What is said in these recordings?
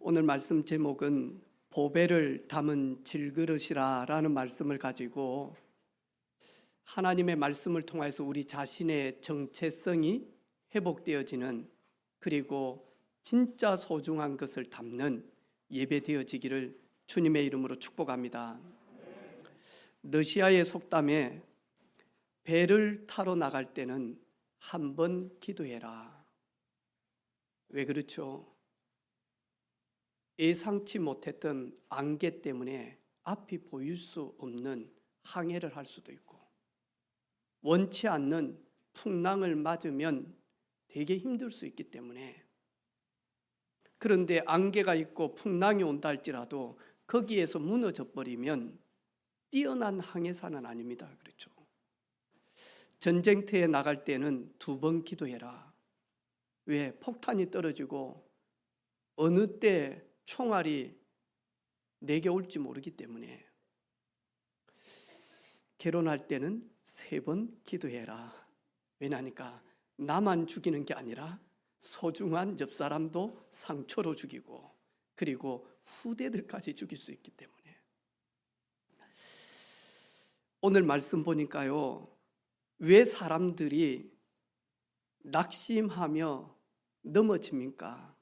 오늘 말씀 제목은 보배를 담은 질그릇이라는 말씀을 가지고 하나님의 말씀을 통해서 우리 자신의 정체성이 회복되어지는, 그리고 진짜 소중한 것을 담는 예배 되어지기를 주님의 이름으로 축복합니다. 러시아의 속담에 배를 타러 나갈 때는 한 번 기도해라. 왜 그렇죠? 예상치 못했던 안개 때문에 앞이 보일 수 없는 항해를 할 수도 있고, 원치 않는 풍랑을 맞으면 되게 힘들 수 있기 때문에, 그런데 안개가 있고 풍랑이 온다 할지라도 거기에서 무너져 버리면 뛰어난 항해사는 아닙니다. 그렇죠? 전쟁터에 나갈 때는 2번 기도해라. 왜? 폭탄이 떨어지고 어느 때 총알이 내게 올지 모르기 때문에. 결혼할 때는 3번 기도해라. 왜냐하니까 나만 죽이는 게 아니라 소중한 옆사람도 상처로 죽이고, 그리고 후대들까지 죽일 수 있기 때문에. 오늘 말씀 보니까요, 왜 사람들이 낙심하며 넘어집니까?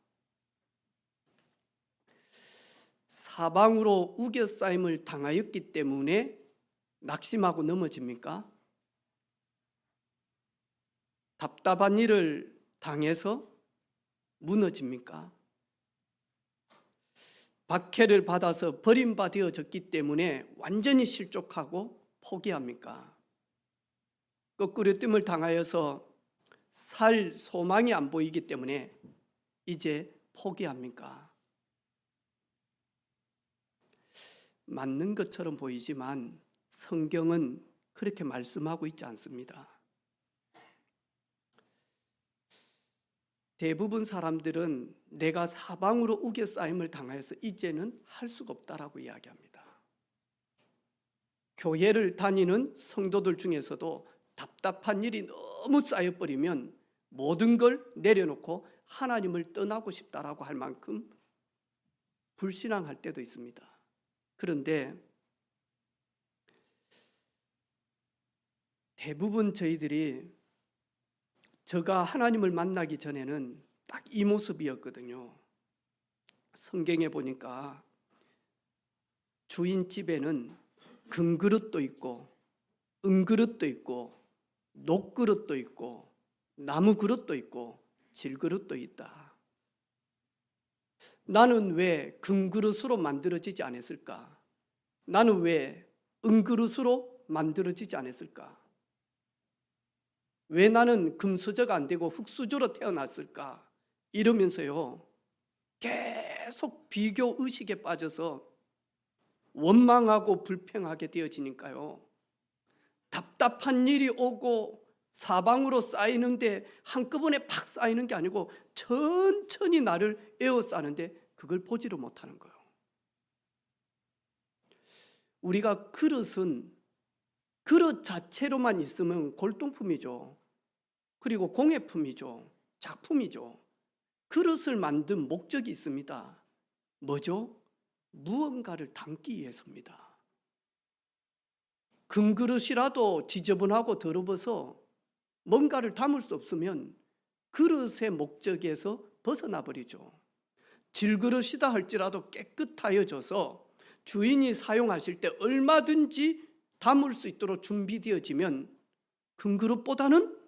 사방으로 우겨싸임을 당하였기 때문에 낙심하고 넘어집니까? 답답한 일을 당해서 무너집니까? 박해를 받아서 버림받아졌기 때문에 완전히 실족하고 포기합니까? 거꾸로 뜸을 당하여서 살 소망이 안 보이기 때문에 이제 포기합니까? 맞는 것처럼 보이지만 성경은 그렇게 말씀하고 있지 않습니다. 대부분 사람들은 내가 사방으로 우겨싸임을 당하여서 이제는 할 수가 없다라고 이야기합니다. 교회를 다니는 성도들 중에서도 답답한 일이 너무 쌓여버리면 모든 걸 내려놓고 하나님을 떠나고 싶다라고 할 만큼 불신앙할 때도 있습니다. 그런데 대부분 저희들이, 제가 하나님을 만나기 전에는 딱 이 모습이었거든요. 성경에 보니까 주인 집에는 금그릇도 있고 은그릇도 있고 녹그릇도 있고 나무그릇도 있고 질그릇도 있다. 나는 왜 금그릇으로 만들어지지 않았을까? 나는 왜 은그릇으로 만들어지지 않았을까? 왜 나는 금수저가 안 되고 흙수저로 태어났을까? 이러면서요, 계속 비교 의식에 빠져서 원망하고 불평하게 되어지니까요, 답답한 일이 오고 사방으로 쌓이는데 한꺼번에 팍 쌓이는 게 아니고 천천히 나를 에워싸는데 그걸 보지를 못하는 거예요. 우리가 그릇은 그릇 자체로만 있으면 골동품이죠. 그리고 공예품이죠. 작품이죠. 그릇을 만든 목적이 있습니다. 뭐죠? 무언가를 담기 위해서입니다. 금그릇이라도 지저분하고 더러워서 뭔가를 담을 수 없으면 그릇의 목적에서 벗어나 버리죠. 질그릇이다 할지라도 깨끗하여져서 주인이 사용하실 때 얼마든지 담을 수 있도록 준비되어지면 금그릇보다는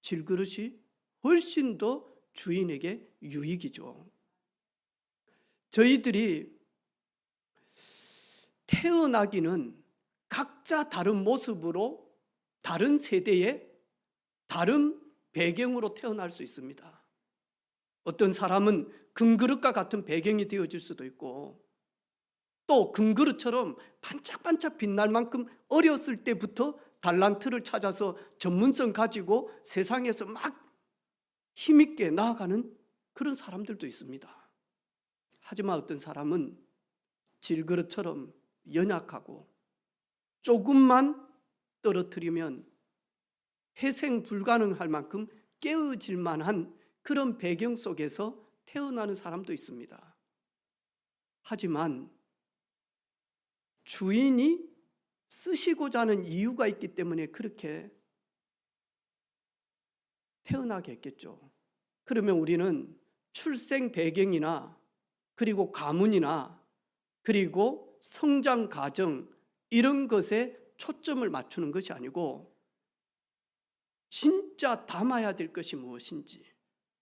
질그릇이 훨씬 더 주인에게 유익이죠. 저희들이 태어나기는 각자 다른 모습으로, 다른 세대에 다른 배경으로 태어날 수 있습니다. 어떤 사람은 금그릇과 같은 배경이 되어질 수도 있고, 또 금그릇처럼 반짝반짝 빛날 만큼 어렸을 때부터 달란트를 찾아서 전문성 가지고 세상에서 막 힘있게 나아가는 그런 사람들도 있습니다. 하지만 어떤 사람은 질그릇처럼 연약하고 조금만 떨어뜨리면 회생 불가능할 만큼 깨어질 만한 그런 배경 속에서 태어나는 사람도 있습니다. 하지만 주인이 쓰시고자 하는 이유가 있기 때문에 그렇게 태어나게 했겠죠. 그러면 우리는 출생 배경이나 그리고 가문이나 그리고 성장 과정 이런 것에 초점을 맞추는 것이 아니고 진짜 담아야 될 것이 무엇인지,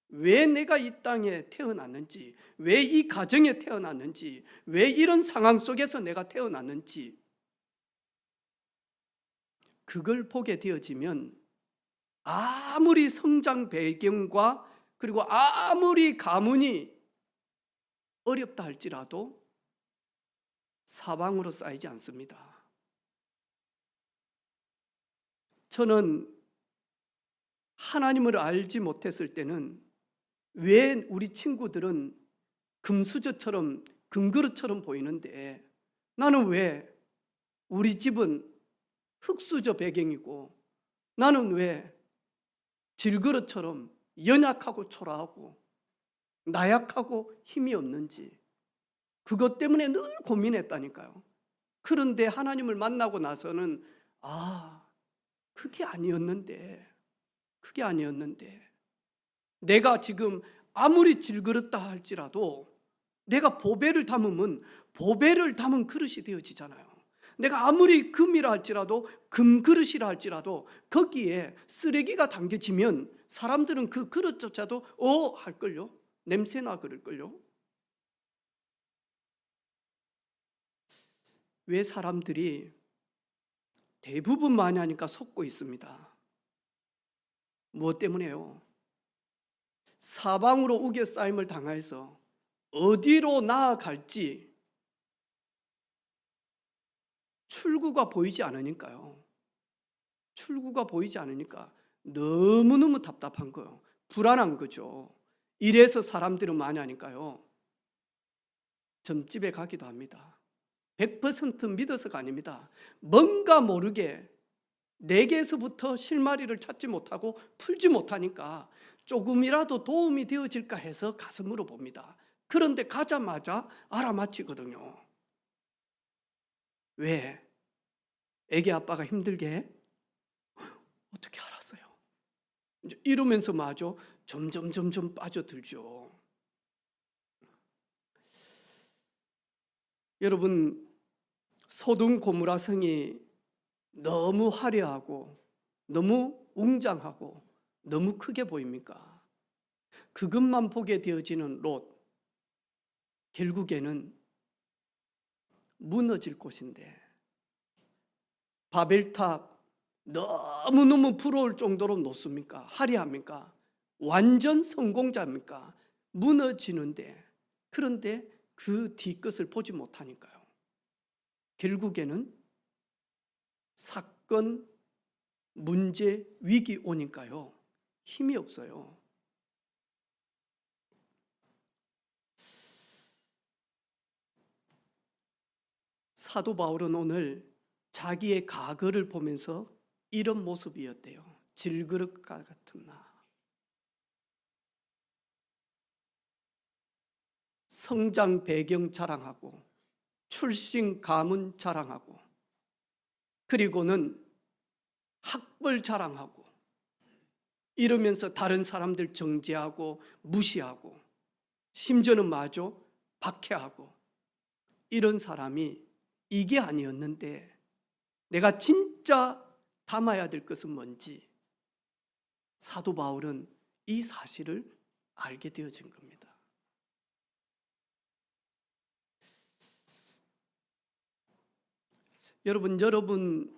왜 내가 이 땅에 태어났는지, 왜 이 가정에 태어났는지, 왜 이런 상황 속에서 내가 태어났는지 그걸 보게 되어지면 아무리 성장 배경과 그리고 아무리 가문이 어렵다 할지라도 사방으로 쌓이지 않습니다. 저는 하나님을 알지 못했을 때는 왜 우리 친구들은 금수저처럼 금그릇처럼 보이는데 나는 왜 우리 집은 흙수저 배경이고 나는 왜 질그릇처럼 연약하고 초라하고 나약하고 힘이 없는지 그것 때문에 늘 고민했다니까요. 그런데 하나님을 만나고 나서는 그게 아니었는데 내가 지금 아무리 질그릇다 할지라도 내가 보배를 담으면 보배를 담은 그릇이 되어지잖아요. 내가 아무리 금이라 할지라도 금그릇이라 할지라도 거기에 쓰레기가 담겨지면 사람들은 그 그릇조차도 할걸요? 냄새나 그럴걸요? 왜 사람들이 대부분 많이 하니까 속고 있습니다. 무엇 때문에요? 사방으로 우겨싸임을 당해서 어디로 나아갈지 출구가 보이지 않으니까요. 출구가 보이지 않으니까 너무너무 답답한 거예요. 불안한 거죠. 이래서 사람들은 많이 하니까요. 점집에 가기도 합니다. 100% 믿어서가 아닙니다. 뭔가 모르게 내게서부터 실마리를 찾지 못하고 풀지 못하니까 조금이라도 도움이 되어질까 해서 가서 물어봅니다. 그런데 가자마자 알아맞히거든요. 왜? 애기 아빠가 힘들게 해? 어떻게 알았어요? 이제 이러면서 마저 점점 빠져들죠. 여러분, 소돔 고모라 성이 너무 화려하고 너무 웅장하고 너무 크게 보입니까? 그것만 보게 되어지는 롯, 결국에는 무너질 곳인데 바벨탑 너무너무 부러울 정도로 높습니까? 화려합니까? 완전 성공자입니까? 무너지는데, 그런데 그 뒤끝을 보지 못하니까요. 결국에는 사건, 문제, 위기 오니까요. 힘이 없어요. 사도 바울은 오늘 자기의 과거를 보면서 이런 모습이었대요. 질그릇과 같은 나. 성장 배경 자랑하고 출신 가문 자랑하고 그리고는 학벌 자랑하고 이러면서 다른 사람들 정죄하고 무시하고 심지어는 마저 박해하고 이런 사람이 이게 아니었는데 내가 진짜 담아야 될 것은 뭔지 사도 바울은 이 사실을 알게 되어진 겁니다. 여러분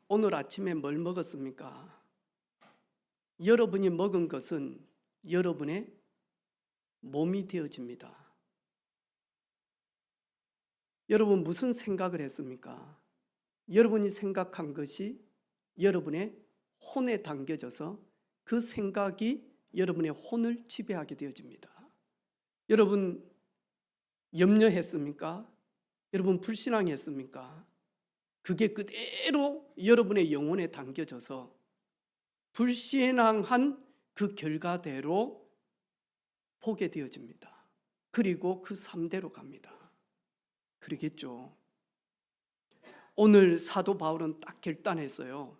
오늘 아침에 뭘 먹었습니까? 여러분이 먹은 것은 여러분의 몸이 되어집니다. 여러분 무슨 생각을 했습니까? 여러분이 생각한 것이 여러분의 혼에 담겨져서 그 생각이 여러분의 혼을 지배하게 되어집니다. 여러분 염려했습니까? 여러분 불신앙했습니까? 그게 그대로 여러분의 영혼에 담겨져서 불신앙한 그 결과대로 보게 되어집니다. 그리고 그 3대로 갑니다. 그러겠죠. 오늘 사도 바울은 딱 결단했어요.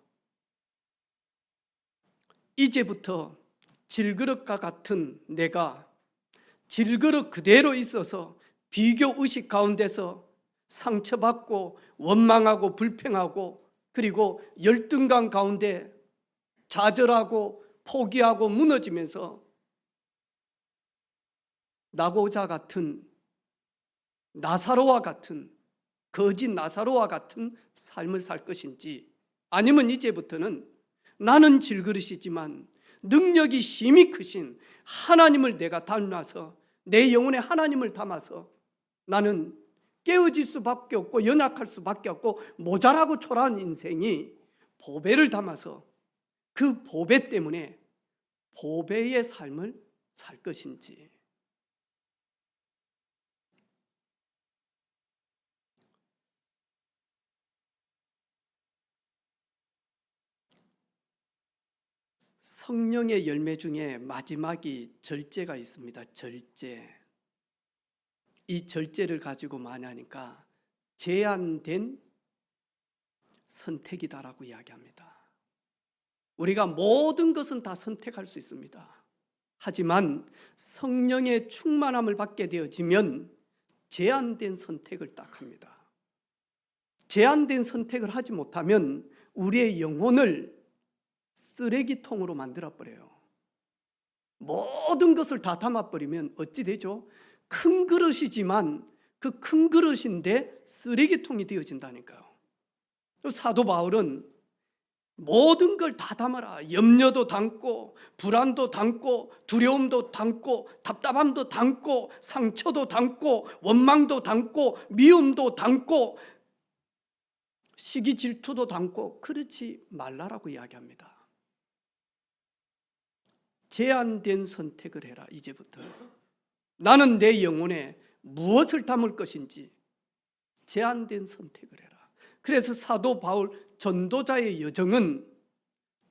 이제부터 질그릇과 같은 내가 질그릇 그대로 있어서 비교의식 가운데서 상처받고 원망하고 불평하고 그리고 열등감 가운데 좌절하고 포기하고 무너지면서 나고자 같은 나사로와 같은 거짓 나사로와 같은 삶을 살 것인지, 아니면 이제부터는 나는 질그릇이지만 능력이 힘이 크신 하나님을 내가 닮아서 내 영혼에 하나님을 담아서 나는 깨어질 수밖에 없고 연약할 수밖에 없고 모자라고 초라한 인생이 보배를 담아서 그 보배 때문에 보배의 삶을 살 것인지. 성령의 열매 중에 마지막이 절제가 있습니다. 절제. 이 절제를 가지고 말하니까 제한된 선택이다라고 이야기합니다. 우리가 모든 것은 다 선택할 수 있습니다. 하지만 성령의 충만함을 받게 되어지면 제한된 선택을 딱 합니다. 제한된 선택을 하지 못하면 우리의 영혼을 쓰레기통으로 만들어버려요. 모든 것을 다 담아버리면 어찌 되죠? 큰 그릇이지만 그 큰 그릇인데 쓰레기통이 되어진다니까요. 사도 바울은 모든 걸 다 담아라. 염려도 담고 불안도 담고 두려움도 담고 답답함도 담고 상처도 담고 원망도 담고 미움도 담고 시기 질투도 담고 그렇지 말라라고 이야기합니다. 제한된 선택을 해라. 이제부터 나는 내 영혼에 무엇을 담을 것인지 제한된 선택을 해라. 그래서 사도 바울 전도자의 여정은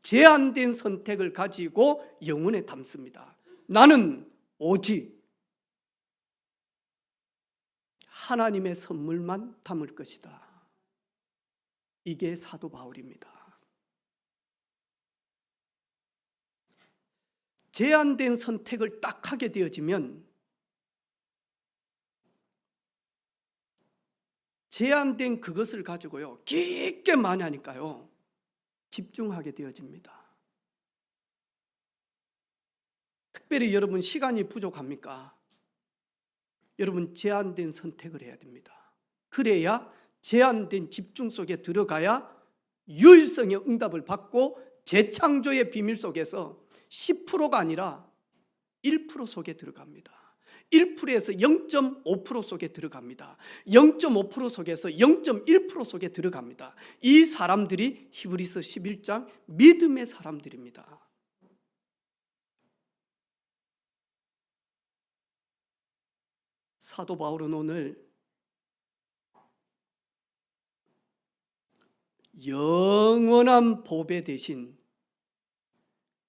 제한된 선택을 가지고 영혼에 담습니다. 나는 오직 하나님의 선물만 담을 것이다. 이게 사도 바울입니다. 제한된 선택을 딱 하게 되어지면 제한된 그것을 가지고요 깊게 많이 하니까요 집중하게 되어집니다. 특별히 여러분 시간이 부족합니까? 여러분 제한된 선택을 해야 됩니다. 그래야 제한된 집중 속에 들어가야 유일성의 응답을 받고 재창조의 비밀 속에서 10%가 아니라 1% 속에 들어갑니다. 1%에서 0.5% 속에 들어갑니다. 0.5% 속에서 0.1% 속에 들어갑니다. 이 사람들이 히브리서 11장 믿음의 사람들입니다. 사도 바울은 오늘 영원한 보배 대신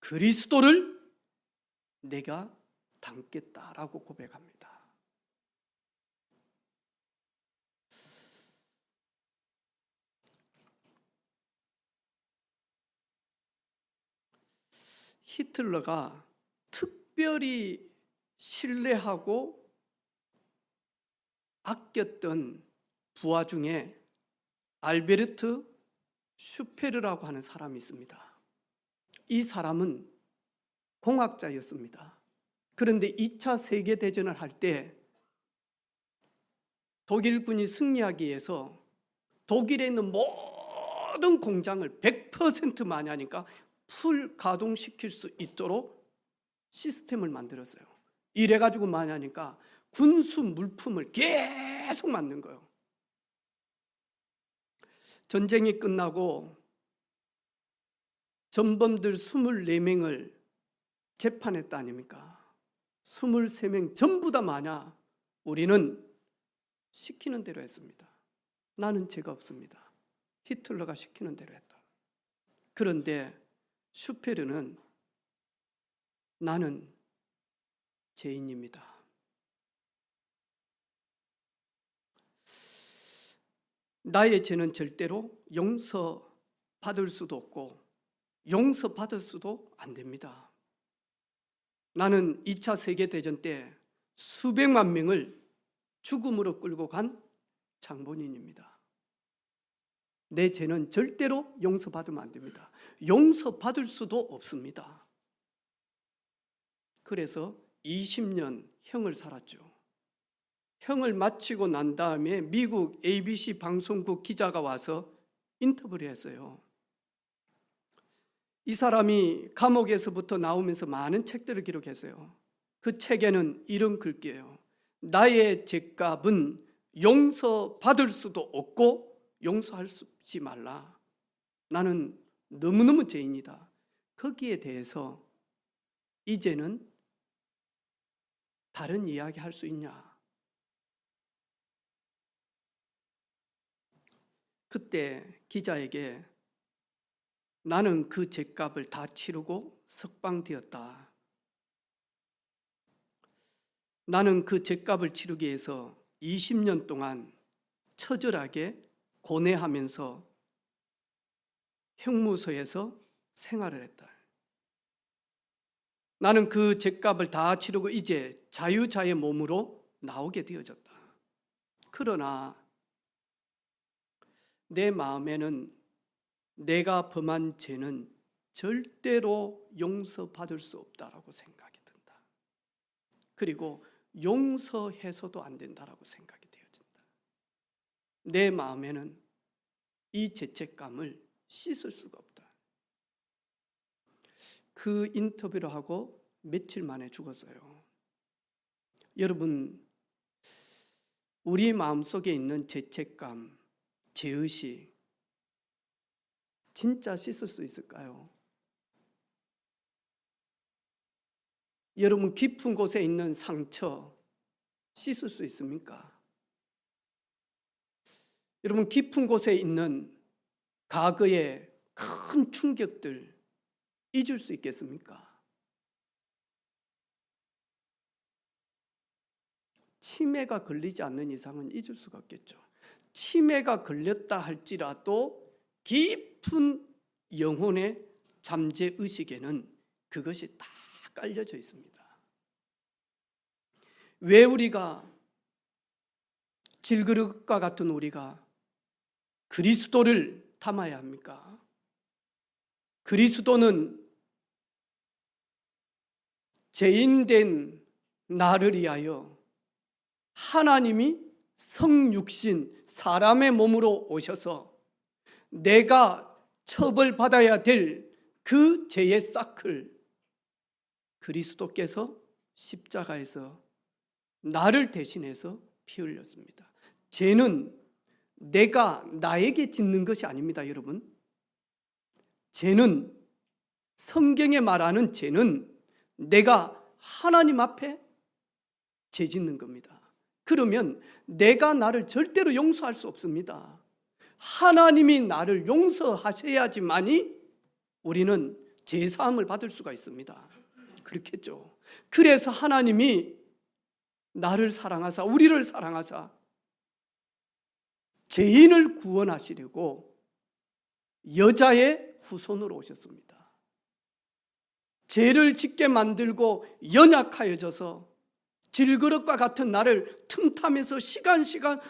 그리스도를 내가 담겠다라고 고백합니다. 히틀러가 특별히 신뢰하고 아꼈던 부하 중에 알베르트 슈페르라고 하는 사람이 있습니다. 이 사람은 공학자였습니다. 그런데 2차 세계대전을 할 때 독일군이 승리하기 위해서 독일에 있는 모든 공장을 100% 마냐니까 풀 가동시킬 수 있도록 시스템을 만들었어요. 이래가지고 마냐니까 군수 물품을 계속 만든 거예요. 전쟁이 끝나고 전범들 24명을 재판했다 아닙니까? 23명 전부 다 마냐? 우리는 시키는 대로 했습니다. 나는 죄가 없습니다. 히틀러가 시키는 대로 했다. 그런데 슈페르는 나는 죄인입니다. 나의 죄는 절대로 용서받을 수도 없고 용서받을 수도 안 됩니다. 나는 2차 세계대전 때 수백만 명을 죽음으로 끌고 간 장본인입니다. 내 죄는 절대로 용서받으면 안 됩니다. 용서받을 수도 없습니다. 그래서 20년 형을 살았죠. 형을 마치고 난 다음에 미국 ABC 방송국 기자가 와서 인터뷰를 했어요. 이 사람이 감옥에서부터 나오면서 많은 책들을 기록했어요. 그 책에는 이런 글귀예요. 나의 죄값은 용서받을 수도 없고 용서할 수 없지 말라. 나는 너무너무 죄인이다. 거기에 대해서 이제는 다른 이야기 할 수 있냐? 그때 기자에게 나는 그 죄값을 다 치르고 석방되었다. 나는 그 죄값을 치르기 위해서 20년 동안 처절하게 고뇌하면서 형무소에서 생활을 했다. 나는 그 죄값을 다 치르고 이제 자유자의 몸으로 나오게 되어졌다. 그러나 내 마음에는 내가 범한 죄는 절대로 용서받을 수 없다라고 생각이 든다. 그리고 용서해서도 안 된다라고 생각이 되어진다. 내 마음에는 이 죄책감을 씻을 수가 없다. 그 인터뷰를 하고 며칠 만에 죽었어요. 여러분, 우리 마음속에 있는 죄책감, 죄의식 진짜 씻을 수 있을까요? 여러분, 깊은 곳에 있는 상처 씻을 수 있습니까? 여러분, 깊은 곳에 있는 과거의 큰 충격들 잊을 수 있겠습니까? 치매가 걸리지 않는 이상은 잊을 수가 없겠죠. 치매가 걸렸다 할지라도 깊은 영혼의 잠재의식에는 그것이 다 깔려져 있습니다. 왜 우리가 질그릇과 같은 우리가 그리스도를 닮아야 합니까? 그리스도는 죄인된 나를 위하여 하나님이 성육신 사람의 몸으로 오셔서 내가 처벌받아야 될 그 죄의 싹을 그리스도께서 십자가에서 나를 대신해서 피 흘렸습니다. 죄는 내가 나에게 짓는 것이 아닙니다, 여러분. 죄는, 성경에 말하는 죄는 내가 하나님 앞에 죄 짓는 겁니다. 그러면 내가 나를 절대로 용서할 수 없습니다. 하나님이 나를 용서하셔야지만이 우리는 제사함을 받을 수가 있습니다. 그렇겠죠. 그래서 하나님이 나를 사랑하사, 우리를 사랑하사 죄인을 구원하시려고 여자의 후손으로 오셨습니다. 죄를 짓게 만들고 연약하여져서 질그릇과 같은 나를 틈타면서 시간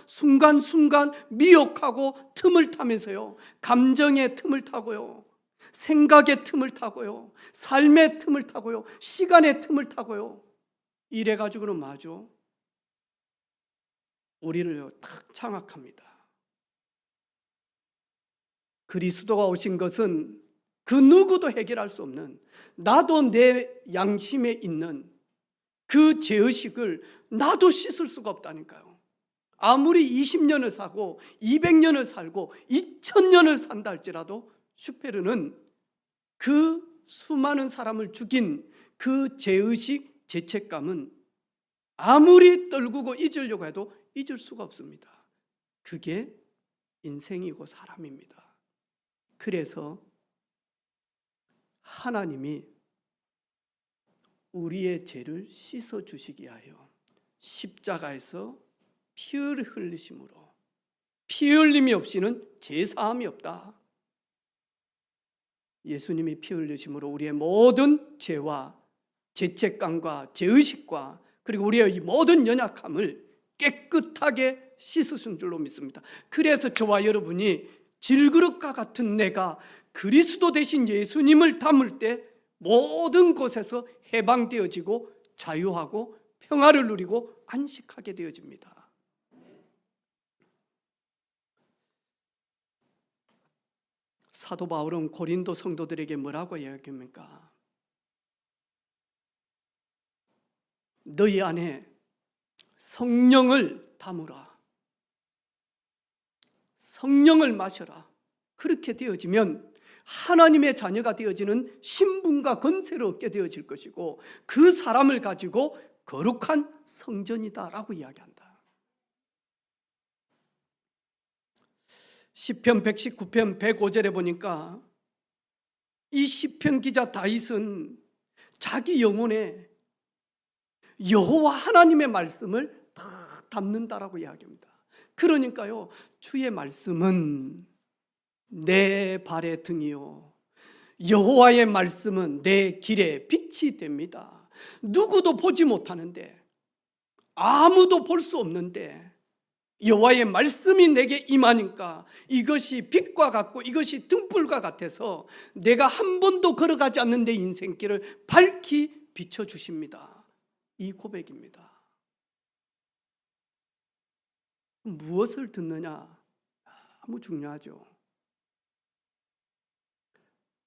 순간순간 미혹하고 틈을 타면서요, 감정의 틈을 타고요, 생각의 틈을 타고요, 삶의 틈을 타고요, 시간의 틈을 타고요, 이래가지고는 마죠, 우리를 탁 장악합니다. 그리스도가 오신 것은 그 누구도 해결할 수 없는, 나도 내 양심에 있는 그 죄의식을 나도 씻을 수가 없다니까요. 아무리 20년을 사고 200년을 살고 2000년을 산다 할지라도 슈페르는 그 수많은 사람을 죽인 그 죄의식, 죄책감은 아무리 떨구고 잊으려고 해도 잊을 수가 없습니다. 그게 인생이고 사람입니다. 그래서 하나님이 우리의 죄를 씻어주시기 위하여 십자가에서 피를 흘리심으로 피 흘림이 없이는 제사함이 없다. 예수님이 피 흘리심으로 우리의 모든 죄와 죄책감과 죄의식과 그리고 우리의 이 모든 연약함을 깨끗하게 씻으신 줄로 믿습니다. 그래서 저와 여러분이 질그릇과 같은 내가 그리스도 대신 예수님을 담을 때 모든 것에서 해방되어지고 자유하고 평화를 누리고 안식하게 되어집니다. 사도 바울은 고린도 성도들에게 뭐라고 이야기합니까? 너희 안에 성령을 담으라. 성령을 마셔라. 그렇게 되어지면 하나님의 자녀가 되어지는 신분과 권세를 얻게 되어질 것이고 그 사람을 가지고 거룩한 성전이다라고 이야기한다. 시편 119편 105절에 보니까 이 시편 기자 다윗은 자기 영혼에 여호와 하나님의 말씀을 다 담는다라고 이야기합니다. 그러니까요, 주의 말씀은 내 발의 등이요 여호와의 말씀은 내 길의 빛이 됩니다. 누구도 보지 못하는데, 아무도 볼 수 없는데 여호와의 말씀이 내게 임하니까 이것이 빛과 같고 이것이 등불과 같아서 내가 한 번도 걸어가지 않는 내 인생길을 밝히 비춰주십니다. 이 고백입니다. 무엇을 듣느냐? 너무 중요하죠.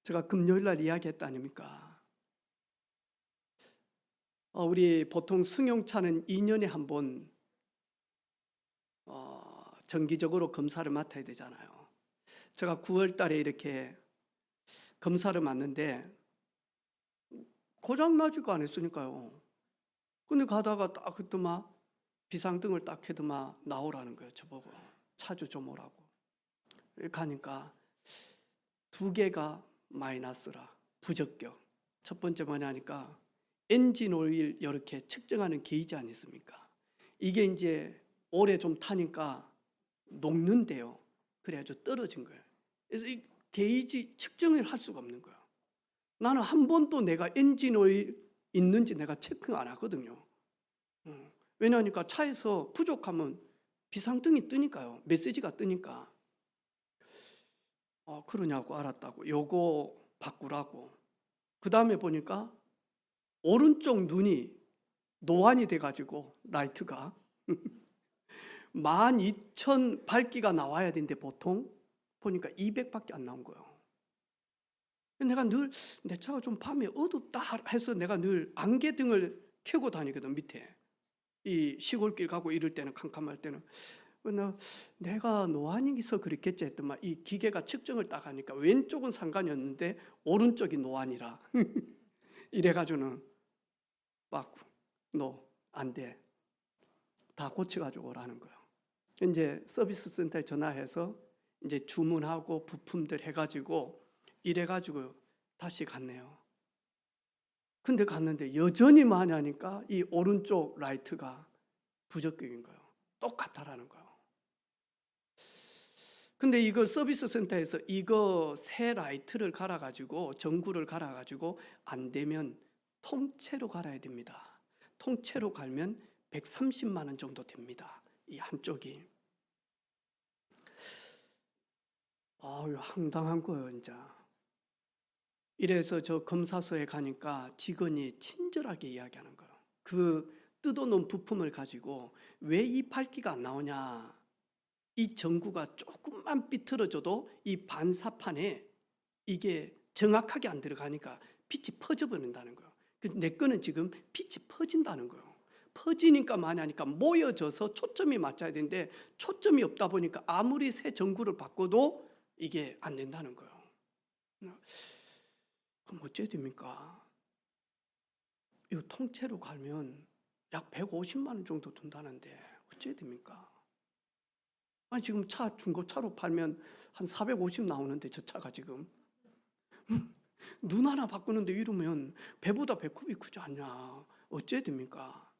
제가 금요일 날 이야기했다 아닙니까? 우리 보통 승용차는 2년에 한 번 정기적으로 검사를 맡아야 되잖아요. 제가 9월 달에 이렇게 검사를 맡는데 고장나지가 않았으니까요. 근데 가다가 딱 그때만 비상등을 딱 해도만 나오라는 거예요. 저보고 차주 좀 오라고. 이렇게 하니까 2개가 마이너스라, 부적격. 첫 번째 뭐냐니까 엔진 오일 이렇게 측정하는 게이지 아니습니까? 이게 이제 오래 좀 타니까 녹는데요. 그래가지고 떨어진 거예요. 그래서 이 게이지 측정을 할 수가 없는 거예요. 나는 한 번도 내가 엔진 오일 있는지 내가 체크 안 하거든요. 왜냐하니까 차에서 부족하면 비상등이 뜨니까요. 메시지가 뜨니까. 그러냐고 알았다고. 요거 바꾸라고. 그 다음에 보니까 오른쪽 눈이 노안이 돼가지고 라이트가 12,000 밝기가 나와야 되는데 보통 보니까 200밖에 안 나온 거예요. 내가 늘 내 차가 좀 밤에 어둡다 해서 내가 늘 안개등을 켜고 다니거든. 밑에 이 시골길 가고 이럴 때는 캄캄할 때는 내가 노안이서 그랬겠지 했더만 이 기계가 측정을 딱 하니까 왼쪽은 상관이 없는데 오른쪽이 노안이라 이래가지고는 막 너 안 돼. 다 고쳐가지고 오라는 거예요. 이제 서비스 센터에 전화해서 이제 주문하고 부품들 해가지고 이래가지고 다시 갔네요. 근데 갔는데 여전히 많이 하니까 이 오른쪽 라이트가 부적격인 거예요. 똑같다라는 거예요. 근데 이거 서비스 센터에서 이거 새 라이트를 갈아가지고 전구를 갈아가지고 안 되면 통째로 갈아야 됩니다. 통째로 갈면 130만 원 정도 됩니다. 이 한쪽이. 황당한 거예요, 진짜. 이래서 저 검사소에 가니까 직원이 친절하게 이야기하는 거예요. 그 뜯어놓은 부품을 가지고 왜 이 밝기가 안 나오냐. 이 전구가 조금만 삐뚤어져도 이 반사판에 이게 정확하게 안 들어가니까 빛이 퍼져버린다는 거예요. 내 거는 지금 빛이 퍼진다는 거예요. 퍼지니까 많이 하니까 모여져서 초점이 맞춰야 되는데 초점이 없다 보니까 아무리 새 전구를 바꿔도 이게 안 된다는 거예요. 그럼 어째야 됩니까? 이거 통째로 갈면 약 150만 원 정도 든다는데 어째야 됩니까? 아니 지금 차 중고차로 팔면 한 450 나오는데 저 차가 지금 눈 하나 바꾸는데 이러면 배보다 배꼽이 크지 않냐. 어째야 됩니까?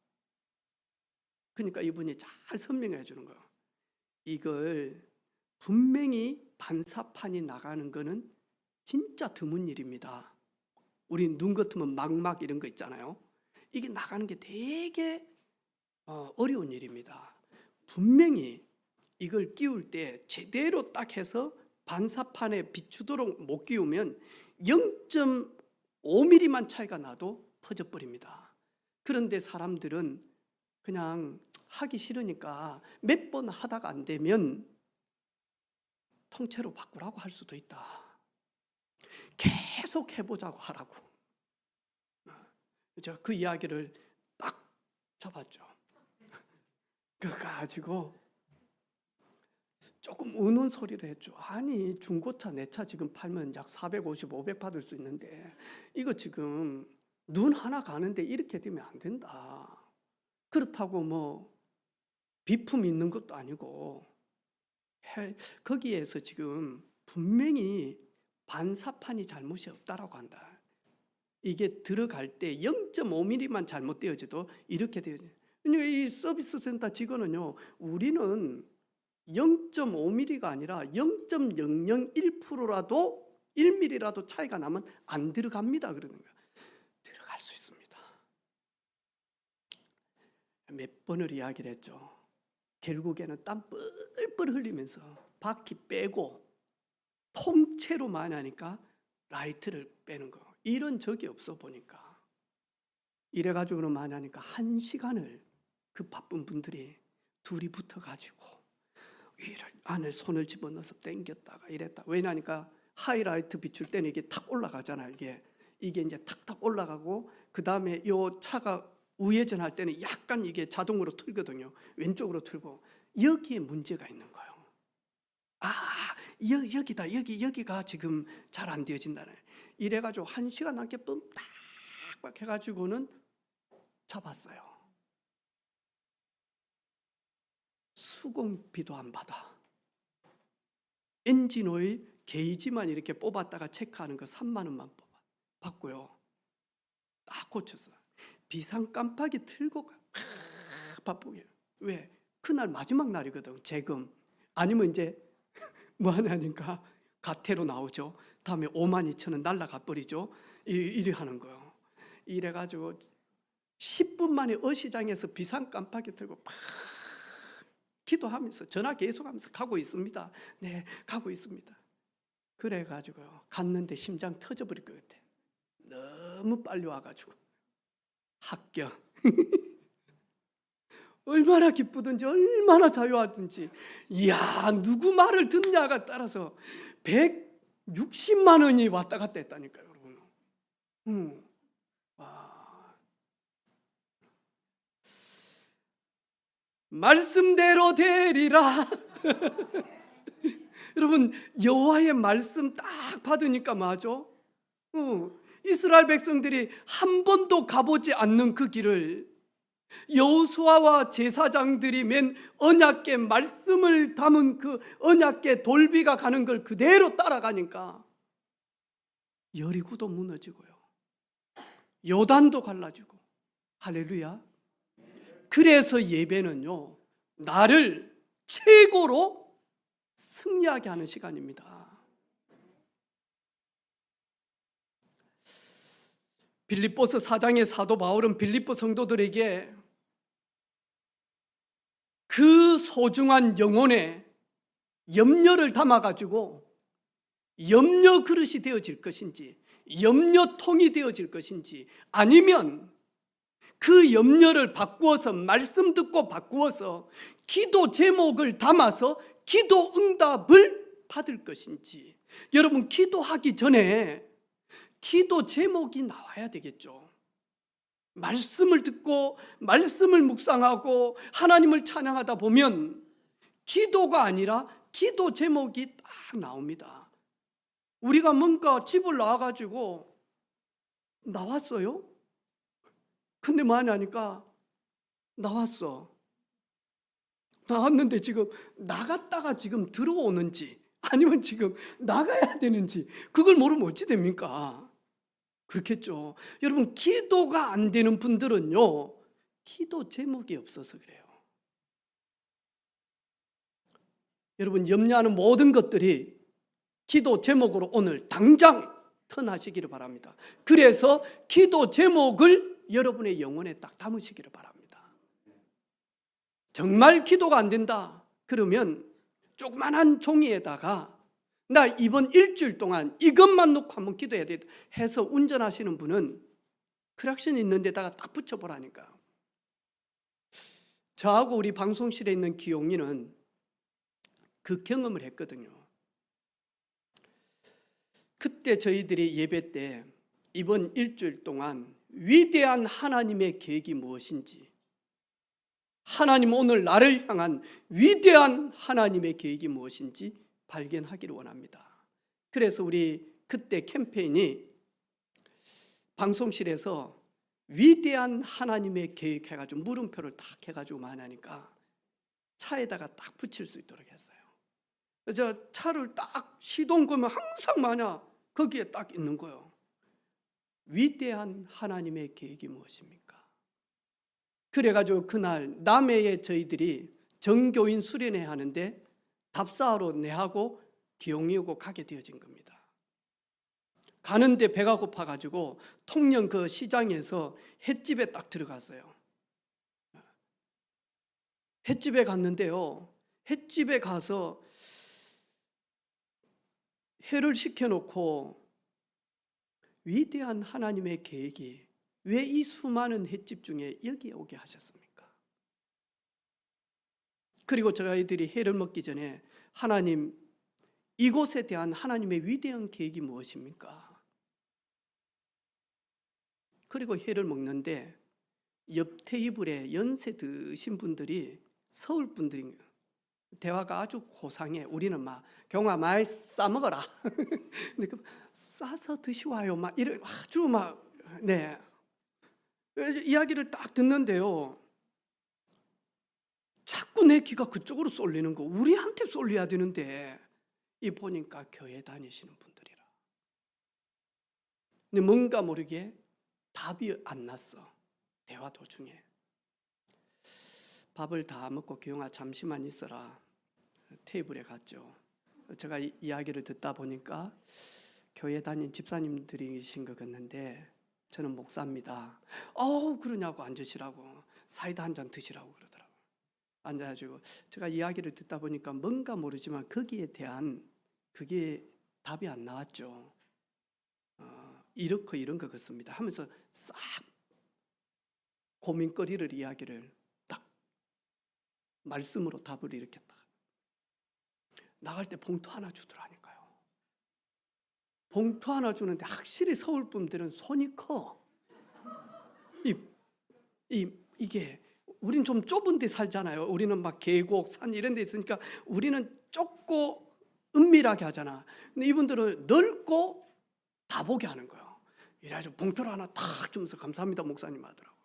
그러니까 이분이 잘 설명해 주는 거예요. 이걸 분명히 반사판이 나가는 거는 진짜 드문 일입니다. 우리 눈 같으면 막막 이런 거 있잖아요. 이게 나가는 게 되게 어려운 일입니다. 분명히 이걸 끼울 때 제대로 딱 해서 반사판에 비추도록 못 끼우면 0.5mm만 차이가 나도 퍼져버립니다. 그런데 사람들은 그냥 하기 싫으니까 몇 번 하다가 안 되면 통째로 바꾸라고 할 수도 있다. 계속 해보자고 하라고. 제가 그 이야기를 딱 잡았죠. 그거 가지고 조금 우는 소리를 했죠. 아니 중고차 내 차 지금 팔면 약 450, 500 받을 수 있는데 이거 지금 눈 하나 가는데 이렇게 되면 안 된다. 그렇다고 뭐 비품 있는 것도 아니고 거기에서 지금 분명히 반사판이 잘못이 없다라고 한다. 이게 들어갈 때 0.5mm만 잘못되어져도 이렇게 돼요. 이 서비스 센터 직원은요, 우리는 0.5mm가 아니라 0.001%라도 1mm라도 차이가 나면 안 들어갑니다. 그러는 거예요. 들어갈 수 있습니다. 몇 번을 이야기를 했죠. 결국에는 땀 뻘뻘 흘리면서 바퀴 빼고 통째로 많이 하니까 라이트를 빼는 거. 이런 적이 없어 보니까. 이래가지고는 많이 하니까 1시간을 그 바쁜 분들이 둘이 붙어가지고 안에 손을 집어넣어서 당겼다가 이랬다. 왜냐니까 하이라이트 비출 때는 이게 탁 올라가잖아요. 이게 이제 탁탁 올라가고 그 다음에 이 차가 우회전할 때는 약간 이게 자동으로 틀거든요. 왼쪽으로 틀고 여기에 문제가 있는 거예요. 여기다 여기가 지금 잘 안 되어진다네. 이래가지고 1시간 넘게 딱 해가지고는 잡았어요. 수공비도 안 받아. 엔진 오일 게이지만 이렇게 뽑았다가 체크하는 거 3만 원만 받고요. 딱 고쳤어. 비상 깜빡이 틀고 바쁘게. 왜? 그날 마지막 날이거든. 재검. 아니면 이제 뭐 하냐니까 가태로 나오죠. 다음에 52,000원 날라가 버리죠. 이래 하는 거예요. 이래가지고 10분 만에 어시장에서 비상 깜빡이 틀고 막 기도하면서 전화 계속하면서 가고 있습니다. 네, 가고 있습니다. 그래가지고요. 갔는데 심장 터져버릴 것 같아. 너무 빨리 와가지고 합격. 얼마나 기쁘든지 얼마나 자유하든지. 이야, 누구 말을 듣냐가 따라서 160만 원이 왔다 갔다 했다니까요, 여러분. 말씀대로 되리라. 여러분, 여호와의 말씀 딱 받으니까 맞아. 이스라엘 백성들이 한 번도 가보지 않는 그 길을 여호수아와 제사장들이 맨 언약궤 말씀을 담은 그 언약궤 돌비가 가는 걸 그대로 따라가니까 여리고도 무너지고요. 요단도 갈라지고. 할렐루야. 그래서 예배는요, 나를 최고로 승리하게 하는 시간입니다. 빌립보서 4장의 사도 바울은 빌립보 성도들에게 그 소중한 영혼에 염려를 담아가지고 염려 그릇이 되어질 것인지 염려통이 되어질 것인지 아니면 그 염려를 바꾸어서 말씀 듣고 바꾸어서 기도 제목을 담아서 기도 응답을 받을 것인지. 여러분, 기도하기 전에 기도 제목이 나와야 되겠죠. 말씀을 듣고 말씀을 묵상하고 하나님을 찬양하다 보면 기도가 아니라 기도 제목이 딱 나옵니다. 우리가 뭔가 집을 나와가지고 나왔어요? 근데 뭐 하냐니까 나왔는데 지금 나갔다가 지금 들어오는지 아니면 지금 나가야 되는지 그걸 모르면 어찌 됩니까? 그렇겠죠. 여러분, 기도가 안 되는 분들은요, 기도 제목이 없어서 그래요. 여러분 염려하는 모든 것들이 기도 제목으로 오늘 당장 턴하시기를 바랍니다. 그래서 기도 제목을 여러분의 영혼에 딱 담으시기를 바랍니다. 정말 기도가 안 된다 그러면 조그만한 종이에다가 나 이번 일주일 동안 이것만 놓고 한번 기도해야 돼 해서 운전하시는 분은 크락션 있는 데다가 딱 붙여보라니까. 저하고 우리 방송실에 있는 기용이는 그 경험을 했거든요. 그때 저희들이 예배 때 이번 일주일 동안 위대한 하나님의 계획이 무엇인지, 하나님 오늘 나를 향한 위대한 하나님의 계획이 무엇인지 발견하기를 원합니다. 그래서 우리 그때 캠페인이 방송실에서 위대한 하나님의 계획 해가지고 물음표를 딱 해가지고 만하니까 차에다가 딱 붙일 수 있도록 했어요. 저 차를 딱 시동 걸면 항상 마냐 거기에 딱 있는 거예요. 위대한 하나님의 계획이 무엇입니까? 그래가지고 그날 남해에 저희들이 정교인 수련회 하는데 답사하러 내하고 기용이오고 가게 되어진 겁니다. 가는데 배가 고파가지고 통영 그 시장에서 횟집에 딱 들어갔어요. 횟집에 갔는데요, 횟집에 가서 회를 시켜놓고 위대한 하나님의 계획이 왜 이 수많은 횟집 중에 여기에 오게 하셨습니까? 그리고 저희들이 회를 먹기 전에 하나님, 이곳에 대한 하나님의 위대한 계획이 무엇입니까? 그리고 회를 먹는데 옆 테이블에 연세 드신 분들이 서울 분들인 대화가 아주 고상해. 우리는 막 경아 많이 싸 먹어라. 근데 싸서 드시와요. 막 이런 아주 막 네. 이야기를 딱 듣는데요. 자꾸 내 귀가 그쪽으로 쏠리는 거. 우리한테 쏠려야 되는데 이 보니까 교회 다니시는 분들이라. 근데 뭔가 모르게 답이 안 났어. 대화 도중에. 밥을 다 먹고 기용아 잠시만 있어라. 테이블에 갔죠. 제가 이야기를 듣다 보니까 교회 다닌 집사님들이신 것 같는데 저는 목사입니다. 그러냐고 앉으시라고 사이다 한 잔 드시라고 그러더라고요. 앉아가지고 제가 이야기를 듣다 보니까 뭔가 모르지만 거기에 대한 그게 답이 안 나왔죠. 이렇고 이런 것 같습니다 하면서 싹 고민거리를 이야기를 딱 말씀으로 답을 이렇게 딱 나갈 때 봉투 하나 주더라니까요. 봉투 하나 주는데 확실히 서울 분들은 손이 커. 이게 우리는 좀 좁은 데 살잖아요. 우리는 막 계곡, 산 이런 데 있으니까 우리는 좁고 은밀하게 하잖아. 근데 이분들은 넓고 다 보게 하는 거예요. 이래가지고 봉투를 하나 탁 주면서 감사합니다 목사님 하더라고.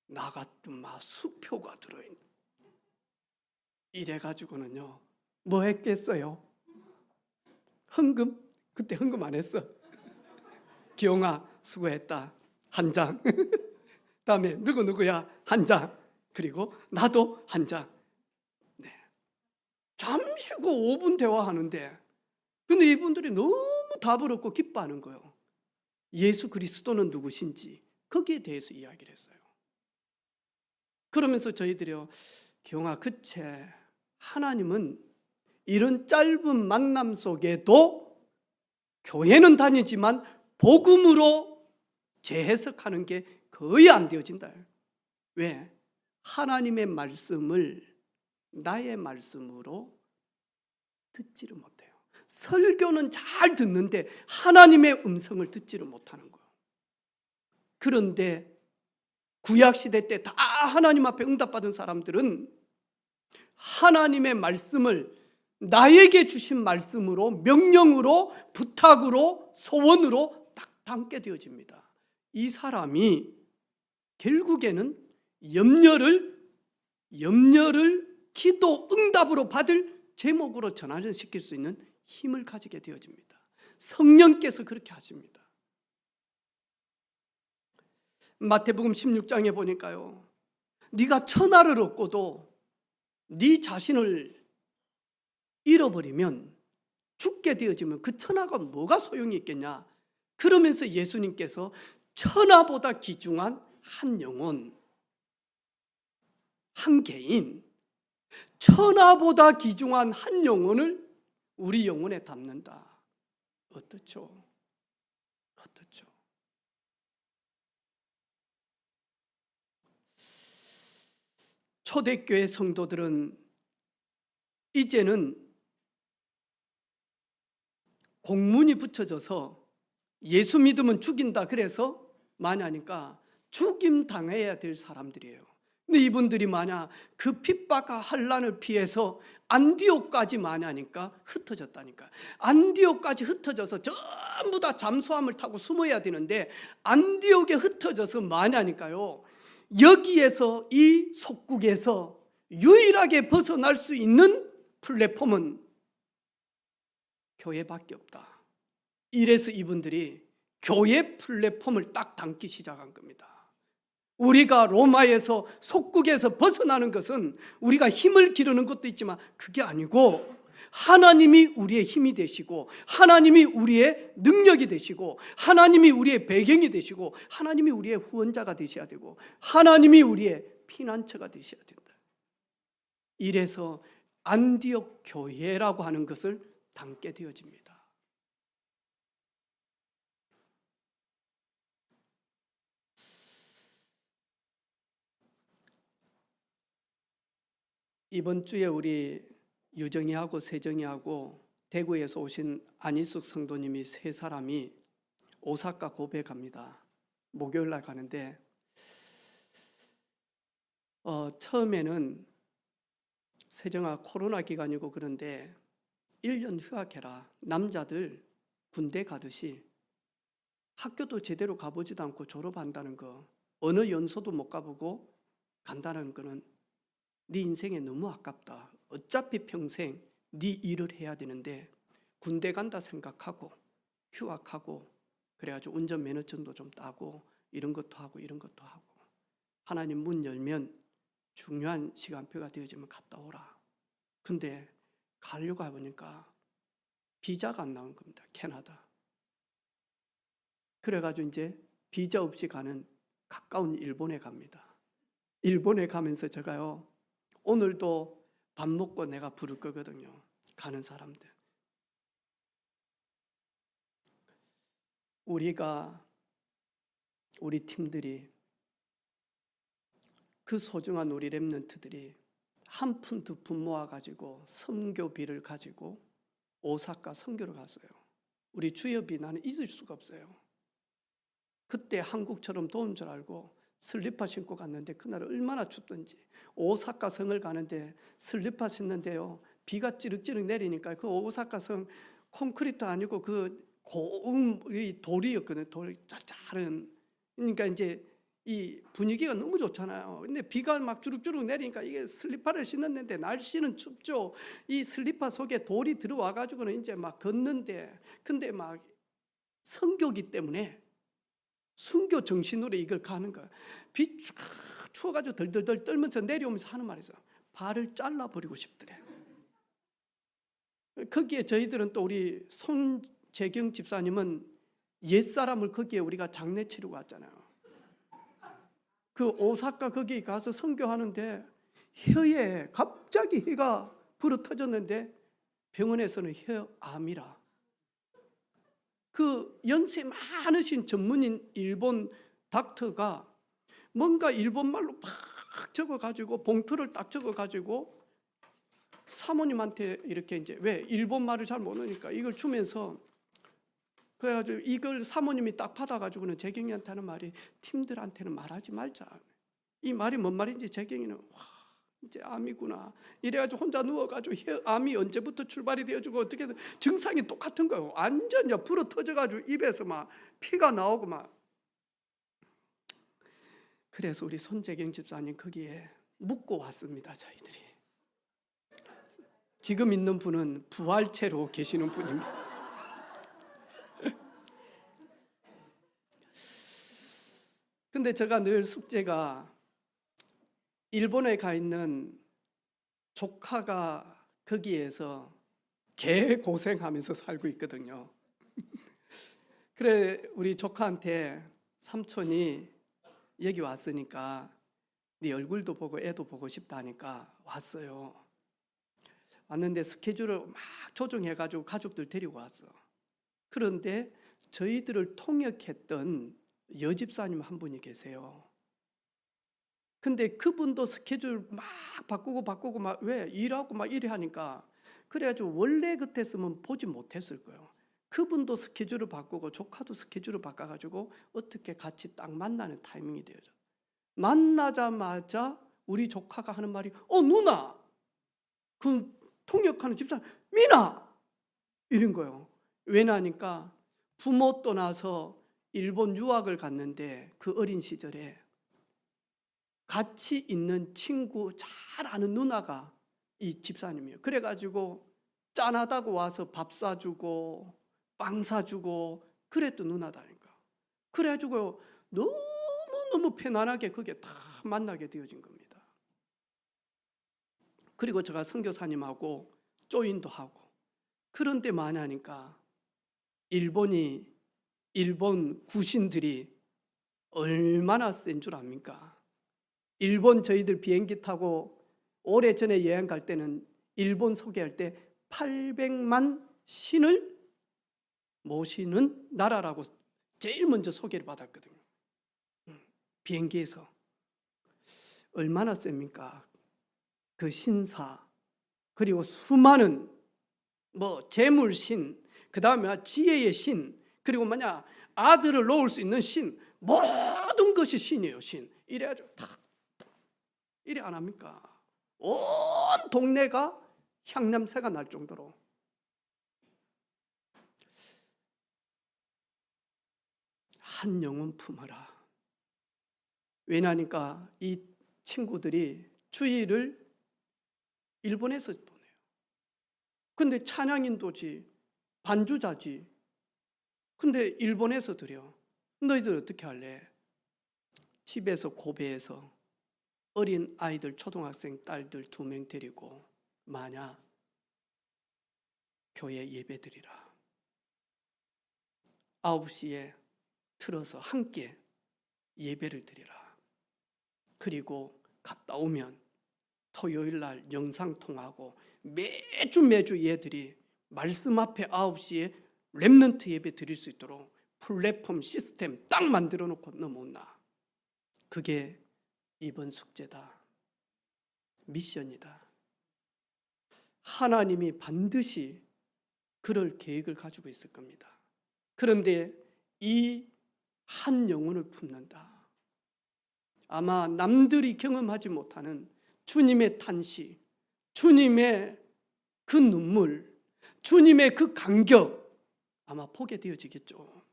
나 같은 막 수표가 들어있는. 이래가지고는요 뭐 했겠어요? 헌금? 그때 헌금 안 했어. 기용아 수고했다 한 장. 다음에 누구야 한 장. 그리고 나도 한 장. 네. 잠시 그 5분 대화하는데 근데 이분들이 너무 답을 얻고 기뻐하는 거예요. 예수 그리스도는 누구신지 거기에 대해서 이야기를 했어요. 그러면서 저희들이요 기용아 그치 하나님은 이런 짧은 만남 속에도 교회는 다니지만 복음으로 재해석하는 게 거의 안 되어진다. 왜? 하나님의 말씀을 나의 말씀으로 듣지를 못해요. 설교는 잘 듣는데 하나님의 음성을 듣지를 못하는 거예요. 그런데 구약시대 때 다 하나님 앞에 응답받은 사람들은 하나님의 말씀을 나에게 주신 말씀으로 명령으로 부탁으로 소원으로 딱 담게 되어집니다. 이 사람이 결국에는 염려를 기도 응답으로 받을 제목으로 전환시킬 수 있는 힘을 가지게 되어집니다. 성령께서 그렇게 하십니다. 마태복음 16장에 보니까요 네가 천하를 얻고도 네 자신을 잃어버리면, 죽게 되어지면 그 천하가 뭐가 소용이 있겠냐. 그러면서 예수님께서 천하보다 귀중한 한 영혼, 한 개인, 천하보다 귀중한 한 영혼을 우리 영혼에 담는다. 어떻죠? 어떻죠? 초대교회 성도들은 이제는 공문이 붙여져서 예수 믿으면 죽인다, 그래서 많이 하니까 죽임 당해야 될 사람들이에요. 근데 이분들이 만약 그 핍박과 환난을 피해서 안디옥까지 많이 하니까 흩어졌다니까. 안디옥까지 흩어져서 전부 다 잠수함을 타고 숨어야 되는데 안디옥에 흩어져서 많이 하니까요, 여기에서, 이 속국에서 유일하게 벗어날 수 있는 플랫폼은 교회밖에 없다. 이래서 이분들이 교회 플랫폼을 딱 담기 시작한 겁니다. 우리가 로마에서, 속국에서 벗어나는 것은 우리가 힘을 기르는 것도 있지만 그게 아니고 하나님이 우리의 힘이 되시고, 하나님이 우리의 능력이 되시고, 하나님이 우리의 배경이 되시고, 하나님이 우리의 후원자가 되셔야 되고, 하나님이 우리의 피난처가 되셔야 된다. 이래서 안디옥 교회라고 하는 것을 담게 되어집니다. 이번 주에 우리 유정이하고 세정이하고 대구에서 오신 안희숙 성도님이 세 사람이 오사카 고베 갑니다. 목요일 날 가는데 처음에는 세정아 코로나 기간이고 그런데 1년 휴학해라. 남자들 군대 가듯이 학교도 제대로 가보지도 않고 졸업한다는 거, 어느 연소도 못 가보고 간다는 거는 네 인생에 너무 아깝다. 어차피 평생 네 일을 해야 되는데 군대 간다 생각하고 휴학하고 그래가지고 운전면허증도 좀 따고 이런 것도 하고 이런 것도 하고, 하나님 문 열면 중요한 시간표가 되어지면 갔다 오라. 근데 가려고 해보니까 비자가 안 나온 겁니다. 캐나다. 그래가지고 이제 비자 없이 가는 가까운 일본에 갑니다. 일본에 가면서 제가요, 오늘도 밥 먹고 내가 부를 거거든요. 가는 사람들. 우리 팀들이, 그 소중한 우리 렘넌트들이 한 푼 두 푼 모아가지고 선교비를 가지고 오사카 선교를 갔어요. 우리 주협이 나는 잊을 수가 없어요. 그때 한국처럼 더운 줄 알고 슬리퍼 신고 갔는데 그날 얼마나 춥던지, 오사카 성을 가는데 슬리퍼 신는데요, 비가 찌륵찌륵 내리니까 그 오사카 성 콘크리트 아니고 그 고운 돌이었거든요. 돌 짜잘한. 그러니까 이제 이 분위기가 너무 좋잖아요. 근데 비가 막 주룩주룩 내리니까 이게 슬리퍼를 신었는데 날씨는 춥죠. 이 슬리퍼 속에 돌이 들어와 가지고는 이제 막 걷는데, 근데 막 선교기 때문에 순교 정신으로 이걸 가는 거야. 비 추워가지고 덜덜덜 떨면서 내려오면서 하는 말이 있어. 발을 잘라버리고 싶더래. 거기에 저희들은 또 우리 손재경 집사님은 옛사람을 거기에 우리가 장례 치르고 왔잖아요. 그 오사카 거기 가서 선교하는데 혀에 갑자기 혀가 불어 터졌는데 병원에서는 혀암이라. 그 연세 많으신 전문인 일본 닥터가 뭔가 일본말로 팍 적어가지고 봉투를 딱 적어가지고 사모님한테 이렇게, 이제 왜 일본말을 잘 모르니까 이걸 주면서, 그래가지고 이걸 사모님이 딱 받아가지고는 재경이한테 하는 말이, 팀들한테는 말하지 말자. 이 말이 뭔 말인지 재경이는 와, 이제 암이구나. 이래가지고 혼자 누워가지고 암이 언제부터 출발이 되어주고 어떻게든 증상이 똑같은 거예요. 완전 불어 터져가지고 입에서 막 피가 나오고 막. 그래서 우리 손재경 집사님 거기에 묵고 왔습니다. 저희들이. 지금 있는 분은 부활체로 계시는 분입니다. 근데 제가 늘 숙제가, 일본에 가 있는 조카가 거기에서 개 고생하면서 살고 있거든요. 그래 우리 조카한테 삼촌이 여기 왔으니까 네 얼굴도 보고 애도 보고 싶다 하니까 왔어요. 왔는데 스케줄을 막 조정해가지고 가족들 데리고 왔어. 그런데 저희들을 통역했던 여집사님 한 분이 계세요. 근데 그분도 스케줄 막 바꾸고 막 왜 일하고 막 이래 하니까 그래가지고 원래 그때였으면 보지 못했을 거예요. 그분도 스케줄을 바꾸고 조카도 스케줄을 바꿔가지고 어떻게 같이 딱 만나는 타이밍이 되어져. 만나자마자 우리 조카가 하는 말이 누나 그 통역하는 집사람 미나 이런 거예요. 왜냐니까 부모 떠나서 일본 유학을 갔는데 그 어린 시절에 같이 있는 친구 잘 아는 누나가 이 집사님이에요. 그래가지고 짠하다고 와서 밥 사주고 빵 사주고 그랬던 누나다니까. 그래가지고 너무 편안하게 그게 다 만나게 되어진 겁니다. 그리고 제가 선교사님하고 조인도 하고 그런데 만나니까 일본 구신들이 얼마나 센 줄 압니까? 일본 저희들 비행기 타고 오래전에 여행 갈 때는 일본 소개할 때 800만 신을 모시는 나라라고 제일 먼저 소개를 받았거든요. 비행기에서. 얼마나 셉니까? 그 신사 그리고 수많은 재물신, 그 다음에 지혜의 신, 그리고 만약 아들을 놓을 수 있는 신, 모든 것이 신이에요. 신. 이래가지고 다 이래 안 합니까? 온 동네가 향냄새가 날 정도로. 한 영혼 품어라. 왜냐니까 이 친구들이 주일을 일본에서 보내요. 근데 찬양인도지 반주자지. 근데 일본에서 드려. 너희들 어떻게 할래? 집에서 고베에서 어린 아이들 초등학생 딸들 2명 데리고 만약 교회 예배 드리라. 9시에 틀어서 함께 예배를 드리라. 그리고 갔다 오면 토요일 날 영상통하고 매주 얘들이 말씀 앞에 9시에 렘넌트 예배 드릴 수 있도록 플랫폼 시스템 딱 만들어 놓고 넘어온다. 그게 이번 숙제다. 미션이다. 하나님이 반드시 그럴 계획을 가지고 있을 겁니다. 그런데 이 한 영혼을 품는다. 아마 남들이 경험하지 못하는 주님의 탄식, 주님의 그 눈물, 주님의 그 감격 아마 보게 되어지겠죠.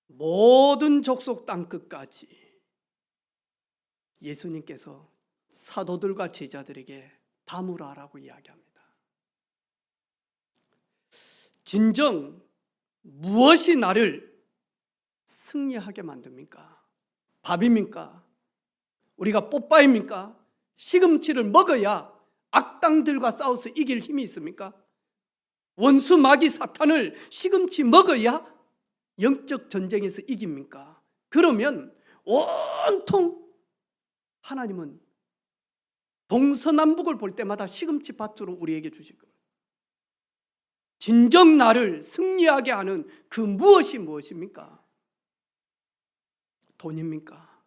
모든 족속 땅 끝까지 예수님께서 사도들과 제자들에게 다무라라고 이야기합니다. 진정 무엇이 나를 승리하게 만듭니까? 밥입니까? 우리가 뽀빠입니까? 시금치를 먹어야 악당들과 싸워서 이길 힘이 있습니까? 원수 마귀 사탄을 시금치 먹어야 영적 전쟁에서 이깁니까? 그러면 온통 하나님은 동서남북을 볼 때마다 시금치 밭으로 우리에게 주실 겁니다. 진정 나를 승리하게 하는 그 무엇입니까? 돈입니까?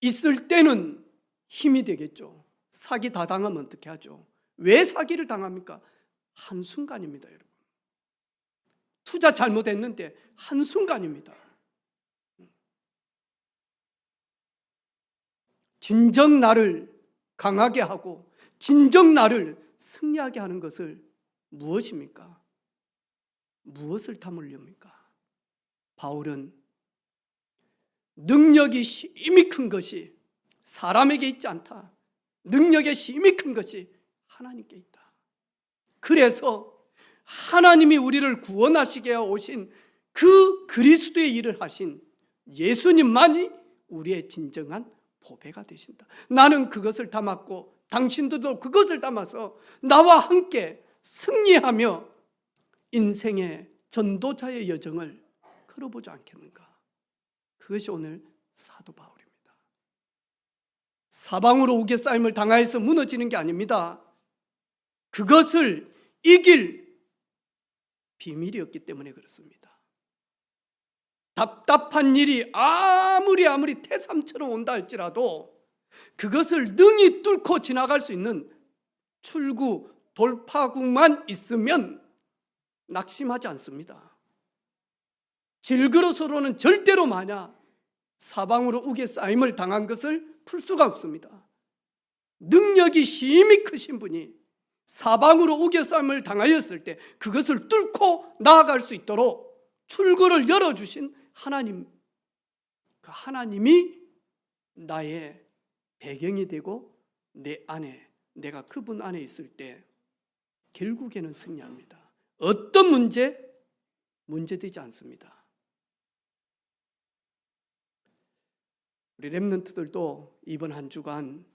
있을 때는 힘이 되겠죠. 사기 다 당하면 어떻게 하죠? 왜 사기를 당합니까? 한순간입니다, 여러분. 투자 잘못했는데 한순간입니다. 진정 나를 강하게 하고 진정 나를 승리하게 하는 것을 무엇입니까? 무엇을 담으렵니까? 바울은 능력이 힘이 큰 것이 사람에게 있지 않다. 능력의 힘이 큰 것이 하나님께 있다. 그래서 하나님이 우리를 구원하시게 오신 그 그리스도의 일을 하신 예수님만이 우리의 진정한 보배가 되신다. 나는 그것을 담았고 당신들도 그것을 담아서 나와 함께 승리하며 인생의 전도자의 여정을 걸어보지 않겠는가. 그것이 오늘 사도 바울입니다. 사방으로 우겨싸임을 당하여서 무너지는 게 아닙니다. 그것을 이길 비밀이었기 때문에 그렇습니다. 답답한 일이 아무리 태삼처럼 온다 할지라도 그것을 능히 뚫고 지나갈 수 있는 출구, 돌파구만 있으면 낙심하지 않습니다. 질그릇으로는 절대로 마냐 사방으로 우겨싸임을 당한 것을 풀 수가 없습니다. 능력이 심히 크신 분이 사방으로 우겨싸임을 당하였을 때 그것을 뚫고 나아갈 수 있도록 출구를 열어주신 하나님, 그 하나님이 나의 배경이 되고 내 안에, 내가 그분 안에 있을 때 결국에는 승리합니다. 어떤 문제되지 않습니다. 우리 렘넌트들도 이번 한 주간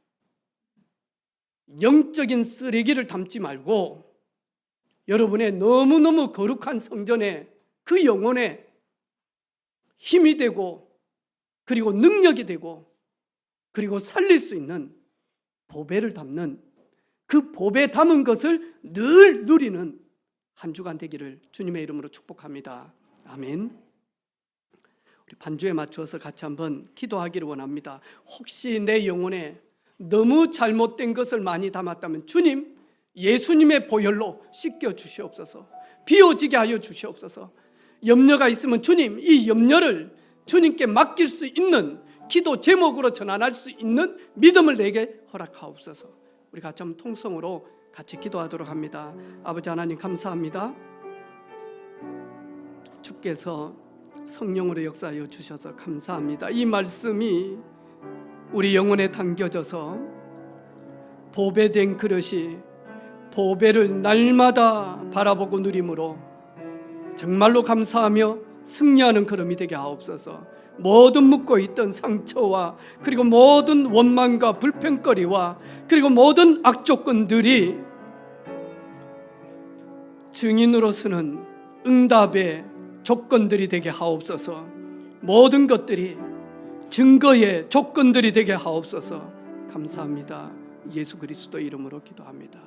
영적인 쓰레기를 담지 말고 여러분의 너무너무 거룩한 성전에 그 영혼에 힘이 되고 그리고 능력이 되고 그리고 살릴 수 있는 보배를 담는 그 보배 담은 것을 늘 누리는 한 주간 되기를 주님의 이름으로 축복합니다. 아멘. 우리 반주에 맞추어서 같이 한번 기도하기를 원합니다. 혹시 내 영혼에 너무 잘못된 것을 많이 담았다면 주님, 예수님의 보혈로 씻겨 주시옵소서. 비워지게 하여 주시옵소서. 염려가 있으면 주님, 이 염려를 주님께 맡길 수 있는 기도 제목으로 전환할 수 있는 믿음을 내게 허락하옵소서. 우리 같이 한번 통성으로 같이 기도하도록 합니다. 아버지 하나님 감사합니다. 주께서 성령으로 역사하여 주셔서 감사합니다. 이 말씀이 우리 영혼에 담겨져서 보배된 그릇이 보배를 날마다 바라보고 누림으로 정말로 감사하며 승리하는 걸음이 되게 하옵소서. 모든 묻고 있던 상처와 그리고 모든 원망과 불평거리와 그리고 모든 악조건들이 증인으로서는 응답의 조건들이 되게 하옵소서. 모든 것들이 증거의 조건들이 되게 하옵소서. 감사합니다. 예수 그리스도 이름으로 기도합니다.